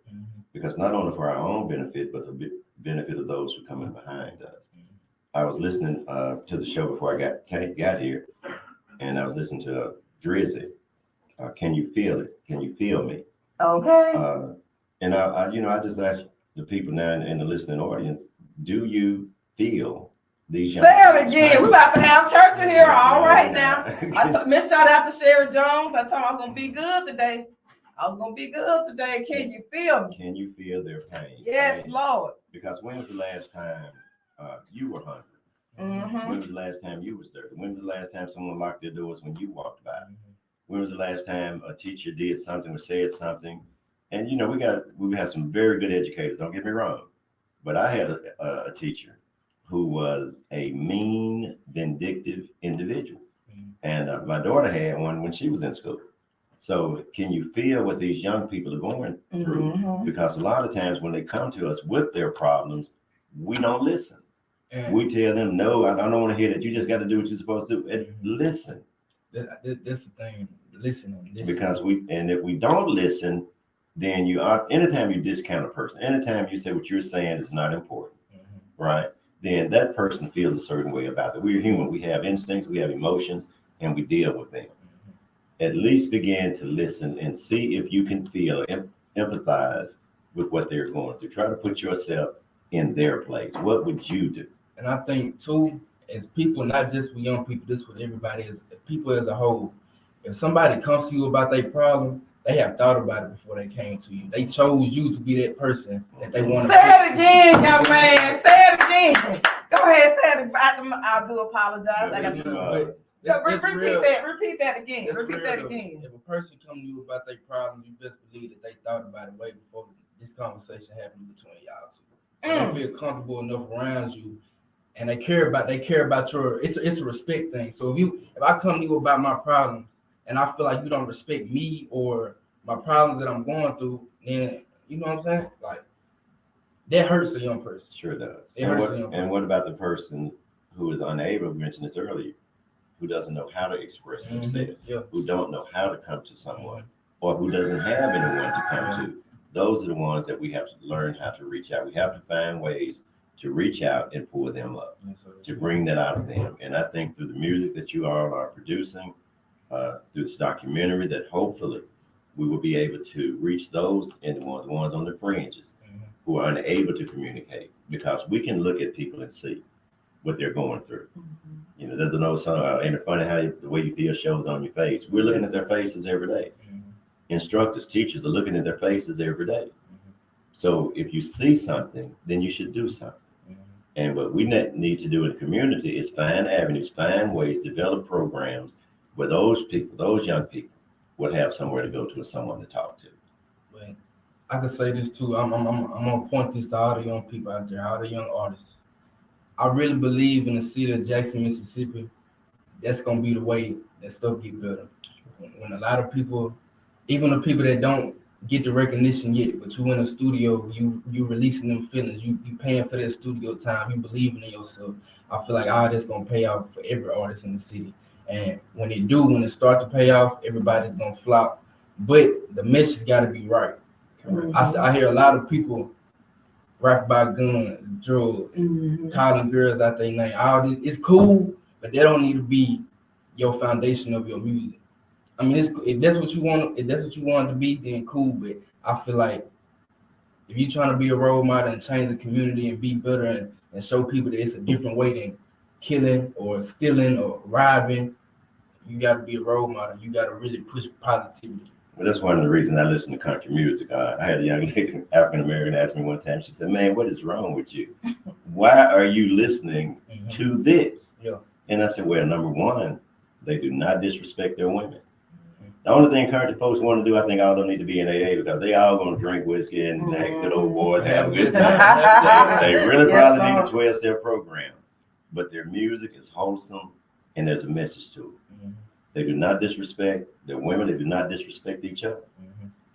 Because not only for our own benefit, but the benefit of those who are coming behind us. I was listening to the show before I got here, and I was listening to Drizzy. Can you feel it? Can you feel me? Okay. And I just asked the people now in the listening audience, do you feel these young? Say it again. We're about to have church in here. All right now. Miss shout out to Sherry Jones. I told her I was gonna be good today. Can you feel me? Can you feel their pain? Yes, Lord. Because when was the last time you were hungry? When was the last time you was dirty? When was the last time someone locked their doors when you walked by? When was the last time a teacher did something or said something? And you know, we have some very good educators, don't get me wrong. But I had a teacher who was a mean, vindictive individual. And my daughter had one when she was in school. So can you feel what these young people are going through? Mhm. Because a lot of times when they come to us with their problems, we don't listen. And We tell them, no, I don't want to hear that. You just got to do what you're supposed to do. And listen. that's the thing. Listening. Because if we don't listen, then anytime you discount a person, anytime you say what you're saying is not important, right? Then that person feels a certain way about it. We're human. We have instincts, we have emotions, and we deal with them. At least begin to listen and see if you can feel or empathize with what they're going through. Try to put yourself in their place. What would you do? And I think too, as people, not just with young people, this with everybody, is people as a whole. If somebody comes to you about their problem, they have thought about it before they came to you. They chose you to be that person that they want to. Say it again, young man. Say it again. Go aheid, say it. I do apologize. I got to. Repeat that again. Repeat that again. If a person come to you about their problem, you best believe that they thought about it way before this conversation happened between y'all two. They don't feel comfortable enough around you, and they care about your. It's a respect thing. So if I come to you about my problems, and I feel like you don't respect me or my problems that I'm going through, then you know what I'm saying? Like that hurts a young person. Sure does. It hurts a young person. And what about the person who is unable? We mentioned this earlier. Who doesn't know how to express themselves, who don't know how to come to someone, or who doesn't have anyone to come to. Those are the ones that we have to learn how to reach out. We have to find ways to reach out and pull them up, to bring that out of them. And I think through the music that you all are producing, through this documentary, that hopefully we will be able to reach those and the ones on the fringes who are unable to communicate, because we can look at people and see what they're going through. You know, there's an old song, ain't it funny how the way you feel shows on your face. We're looking at their faces every day. Instructors, teachers are looking at their faces every day. So if you see something, then you should do something. And what we need to do in the community is find avenues, find ways, develop programs where those people, those young people, would have somewhere to go to and someone to talk to. But I could say this too. I'm gonna point this to all the young people out there, all the young artists. I really believe in the city of Jackson, Mississippi, that's gonna be the way that stuff get better. When a lot of people, even the people that don't get the recognition yet, but you in the studio, you releasing them feelings, you paying for that studio time, you believing in yourself. I feel like all that's gonna pay off for every artist in the city. And when it start to pay off, everybody's gonna flop. But the message gotta be right. I hear a lot of people rap about guns, drugs, calling girls out their name. All this, it's cool, but they don't need to be your foundation of your music. I mean, if that's what you want it to be, then cool. But I feel like if you're trying to be a role model and change the community and be better and show people that it's a different way than killing or stealing or robbing, you got to be a role model. You got to really push positivity. Well, that's one of the reasons I listen to country music. I had a young lady, African American, ask me one time. She said, "Man, what is wrong with you? Why are you listening to this?" Yeah. And I said, "Well, number one, they do not disrespect their women. The only thing country folks want to do, I think all of them need to be in AA, because they all going to drink whiskey and act good old boys, have a good time. They really probably need a 12-step program, but their music is wholesome and there's a message to it. They do not disrespect their women. They do not disrespect each other.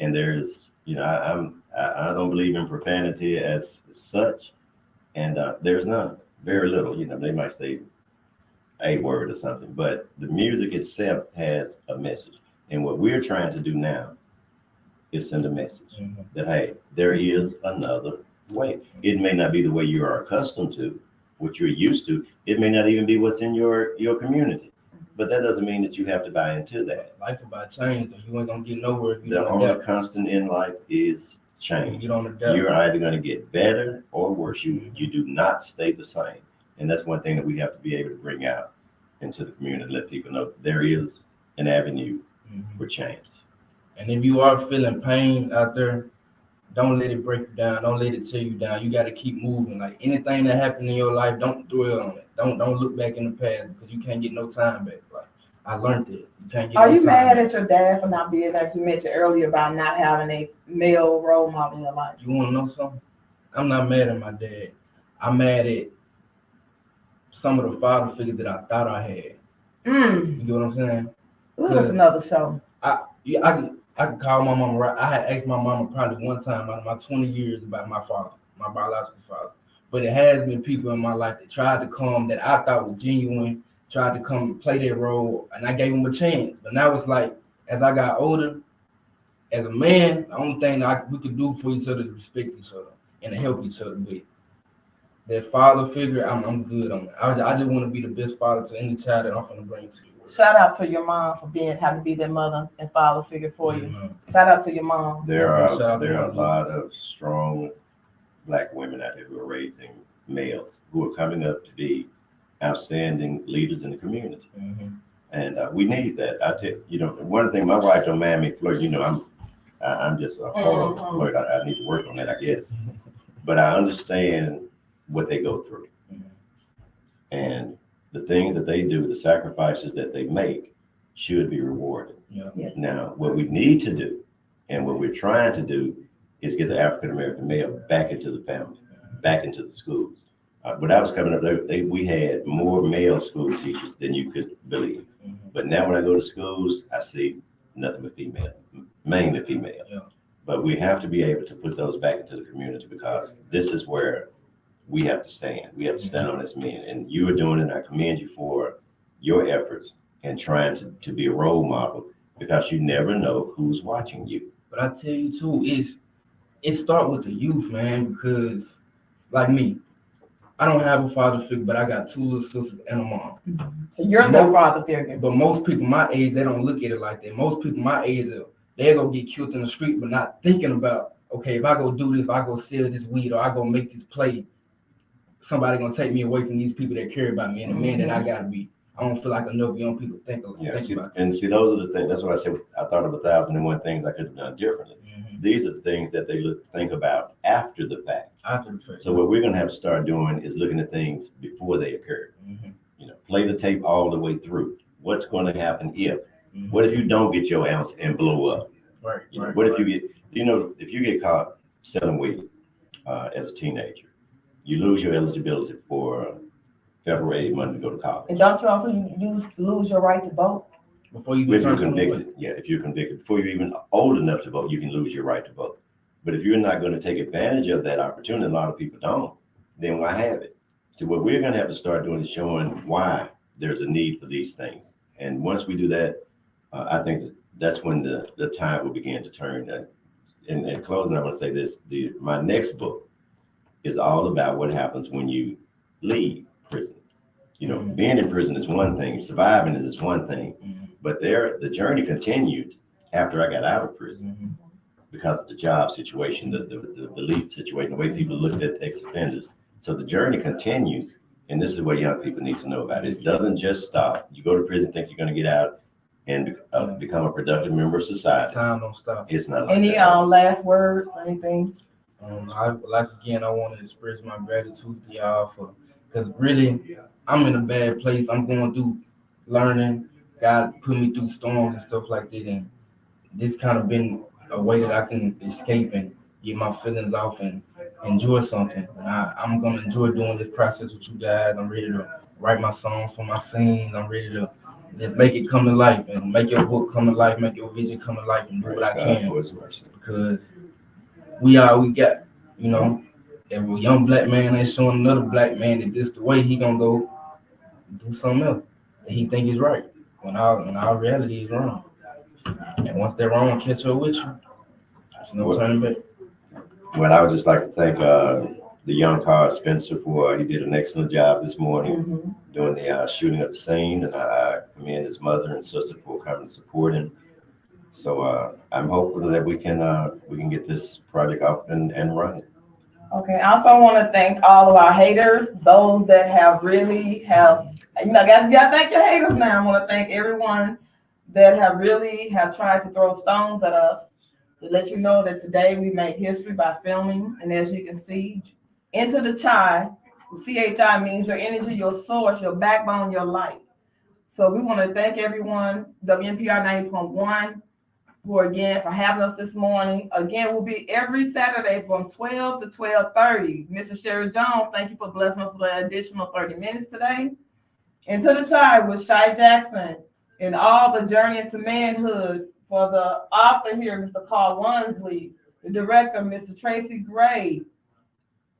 And there's, I don't believe in profanity as such, and there's none, very little. They might say a word or something, but the music itself has a message. And what we're trying to do now is send a message that, hey, there is another way. It may not be the way you are accustomed to, what you're used to. It may not even be what's in your community. But that doesn't mean that you have to buy into that. Life about change, or you ain't gonna get nowhere. The only constant in life is change. You're either gonna get better or worse. You do not stay the same. And that's one thing that we have to be able to bring out into the community, let people know there is an avenue for change. And if you are feeling pain out there, don't let it break you down. Don't let it tear you down. You got to keep moving. Like anything that happened in your life, don't dwell on it. Don't look back in the past, because you can't get no time back. Like I learned it. You can't get. Are you mad at your dad for not being, like you mentioned earlier, about not having a male role model in your life? You want to know something? I'm not mad at my dad. I'm mad at some of the father figures that I thought I had. You know what I'm saying? Ooh, that's another show. I could call my mama. Right, I had asked my mama probably one time out of my 20 years about my father, my biological father. But it has been people in my life that tried to come that I thought was genuine, tried to come and play their role, and I gave them a chance. But now it's like, as I got older, as a man, the only thing that we could do for each other is respect each other and to help each other. But that father figure, I'm good on it. I just want to be the best father to any child that I'm going to bring to the world. Shout out to your mom for having to be their mother and father figure for you. Shout out to your mom. There are a lot of strong Black women out there who are raising males who are coming up to be outstanding leaders in the community. And we need that. I tell you, one thing, my wife don't mind me flirt. I'm just a horrible flirt. I need to work on that, I guess. But I understand what they go through. And the things that they do, the sacrifices that they make should be rewarded. Yes. Now, what we need to do and what we're trying to do is get the African-American male back into the family, back into the schools. When I was coming up, we had more male school teachers than you could believe. But now when I go to schools, I see nothing but female, mainly female. But we have to be able to put those back into the community because this is where we have to stand. We have to stand on as men. And you are doing it, and I commend you for your efforts and trying to be a role model because you never know who's watching you. But I tell you too, it starts with the youth, man, because like me, I don't have a father figure, but I got 2 little sisters and a mom. So you're the father figure. But most people my age, they don't look at it like that. Most people my age, they're going to get killed in the street, but not thinking about, okay, if I go do this, if I go sell this weed or I go make this play, somebody going to take me away from these people that care about me and the man that I got to be. I don't feel like enough young people think about that. And see, those are the things, that's what I said, I thought of 1,001 things I could have done differently. These are the things that they think about after the fact. So what we're going to have to start doing is looking at things before they occur. Play the tape all the way through. What's going to happen if? What if you don't get your ounce and blow up? What if you get, if you get caught selling weed as a teenager, you lose your eligibility for federal aid money to go to college. And don't you also lose your right to vote? Before you if you're convicted, if you're convicted, before you're even old enough to vote, you can lose your right to vote. But if you're not going to take advantage of that opportunity, a lot of people don't, then why have it? So what we're going to have to start doing is showing why there's a need for these things. And once we do that, I think that's when the tide will begin to turn. In closing, I want to say this, my next book is all about what happens when you leave prison. Being in prison is one thing, surviving is one thing, but the journey continued after I got out of prison because of the job situation, the belief situation, the way people looked at ex-offenders. So the journey continues, and this is what young people need to know about. It doesn't just stop. You go to prison, think you're going to get out and become a productive member of society. Time don't stop. It's not like any last words, anything? I want to express my gratitude to y'all because really, I'm in a bad place. I'm going through learning. God put me through storms and stuff like that, and this kind of been a way that I can escape and get my feelings off and enjoy something. And I'm gonna enjoy doing this process with you guys. I'm ready to write my songs for my scenes. I'm ready to just make it come to life and make your book come to life, make your vision come to life, and do what I can. Because we got, if a young Black man ain't showing another Black man that this the way, he gonna go do something else that he think is right when our reality is wrong. And once they're wrong, catch up with you. There's no turning back. Well, I would just like to thank the young Carl Spencer for he did an excellent job this morning doing the shooting of the scene, and I commend his mother and sister for coming to support him. So I'm hopeful that we can get this project up and running. Okay. I also want to thank all of our haters, those that have really gotta thank your haters now. I want to thank everyone that have tried to throw stones at us, to let you know that today we made history by filming. And as you can see, Into the Chai, CHI means your energy, your source, your backbone, your light. So we want to thank everyone, WNPR 90.1, for having us this morning. Again, we'll be every Saturday from 12 to 12:30. Mr. Sherry Jones, thank you for blessing us with an additional 30 minutes today. Into the Chai with Shy Jackson and all the journey into manhood For the author here, Mr. Carl Wansley. The director, Mr. Tracy Gray.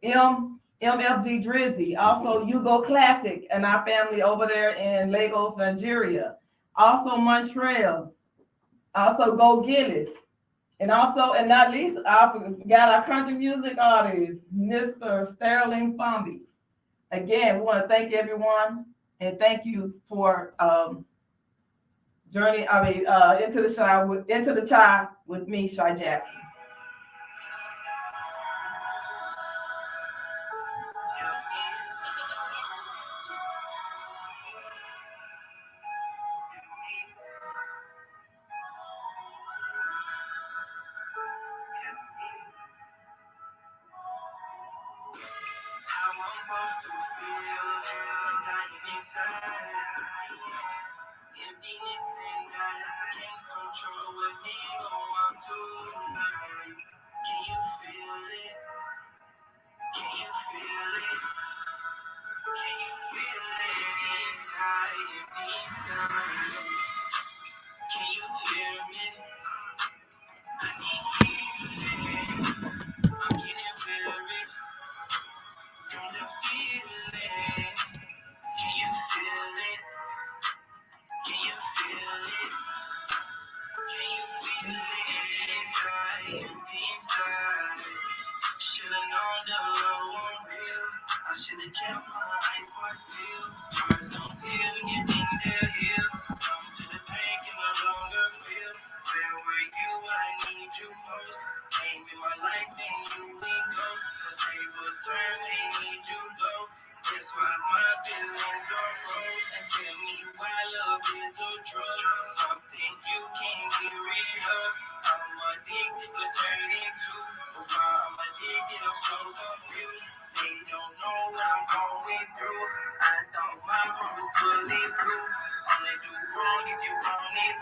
MFG Drizzy. Also, Yugo Classic and our family over there in Lagos, Nigeria. Also, Montreal. Also, Go Gillis. And also, and not least, I forgot our country music artist, Mr. Sterling Fomby. Again, we want to thank everyone and thank you for into the Shy with me, Shy Jackson. How I'm supposed to feel, dying inside. Emptiness and I can't control what me go on tonight. Can you feel it? Can you feel it? Can you feel it? Inside, inside. Can you hear me? I need healing. I'm getting weary from the feeling. Can you feel it? Can you feel it? Can you feel it inside, inside? Should've known the love won't real. I should've kept my eyes wide sealed. Scars don't heal when you think they'll heal. Come to the pain can no longer feel. Where were you? I need you most. Came in my life and you ain't ghost. The tables turn when they need you low. That's why my feelings are froze. And tell me why love is a drug. Something you can't get rid of. I'm addicted, was hurting too. For why I'm addicted, I'm so confused. They don't know what I'm going through. I thought my heart was bulletproof. Only do wrong if you want it.